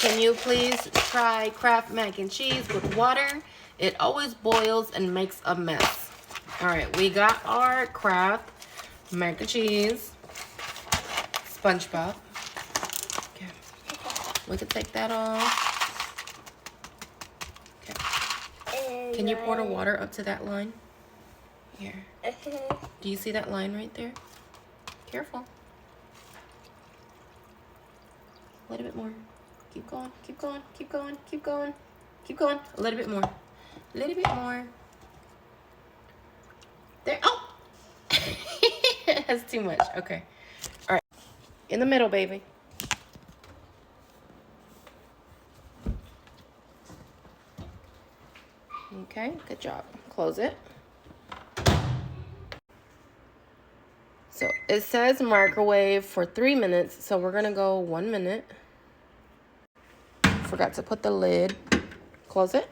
Can you please try Kraft mac and cheese with water? It always boils and makes a mess. All right, we got our Kraft mac and cheese. SpongeBob. Okay. We can take that off. Okay. Can you pour the water up to that line? Here. Do you see that line right there? Careful. A little bit more. Keep going, keep going, keep going, keep going, keep going. A little bit more. A little bit more. There. Oh! That's too much. Okay. All right. In the middle, baby. Okay, good job. Close it. So it says microwave for 3 minutes, so we're gonna go 1 minute. Forgot to put the lid. Close it.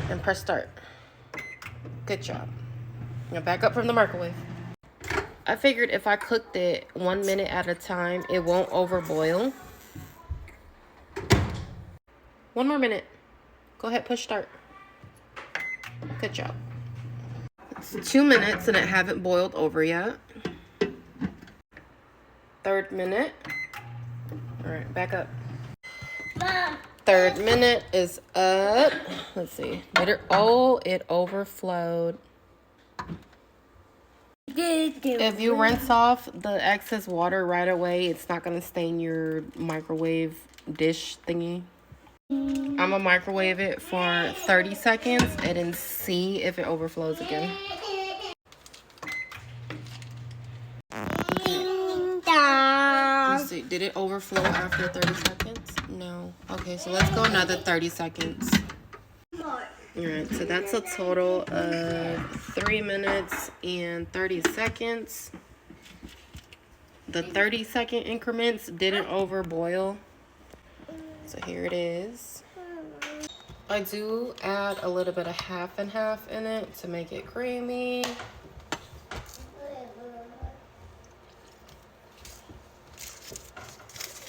And press start. Good job. Now back up from the microwave. I figured if I cooked it 1 minute at a time, it won't overboil. 1 more minute. Go ahead, push start. Good job. It's 2 minutes and it haven't boiled over yet. 3rd minute. All right, back up. Mom. 3rd minute is up. Let's see. Oh, it overflowed. If you rinse off the excess water right away, it's not going to stain your microwave dish thingy. I'm going to microwave it for 30 seconds and then see if it overflows again. Let's see. Did it overflow after 30 seconds? No. Okay, so let's go another 30 seconds. Alright, so that's a total of 3 minutes and 30 seconds. The 30-second increments didn't overboil. So here it is. I do add a little bit of half and half in it to make it creamy.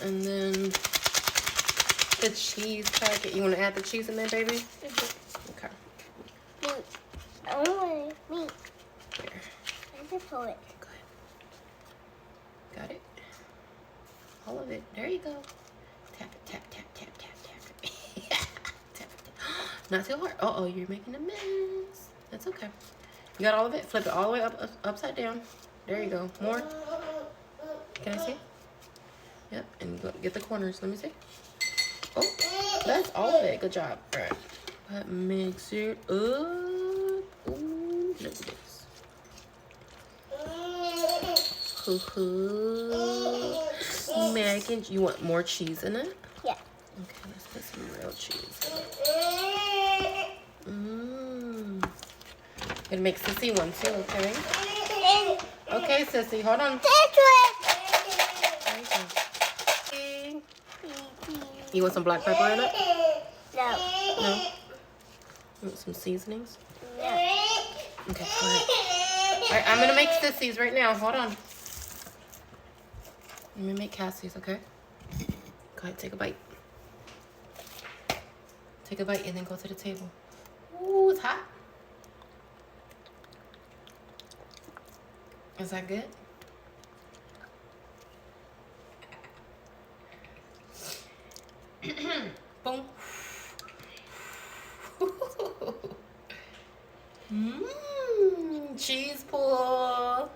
And then the cheese packet. You want to add the cheese in there, baby? Okay. Me. Here. I just pull it. Go ahead. Got it? All of it. There you go. Tap it, tap, tap, tap, tap, tap. Tap, tap. Not too hard. Uh-oh, you're making a mess. That's okay. You got all of it? Flip it all the way up, upside down. There you go. More. Can I see? Yep, and go, get the corners. Let me see. Oh, that's all of it. Good job. All right. But mix it up. Ooh, look at this. Mac and you want more cheese in it? Yeah. Okay, let's put some real cheese in it. Mmm. Gonna make Sissy one too, okay? Okay, Sissy, hold on. You want some black pepper in it? No. No? You want some seasonings? No. Okay, go ahead. Alright, I'm gonna make Sissy's right now. Hold on. Let me make Cassie's, okay? Go ahead, take a bite. Take a bite and then go to the table. Ooh, it's hot. Is that good? Boom. Mmm, cheese pull.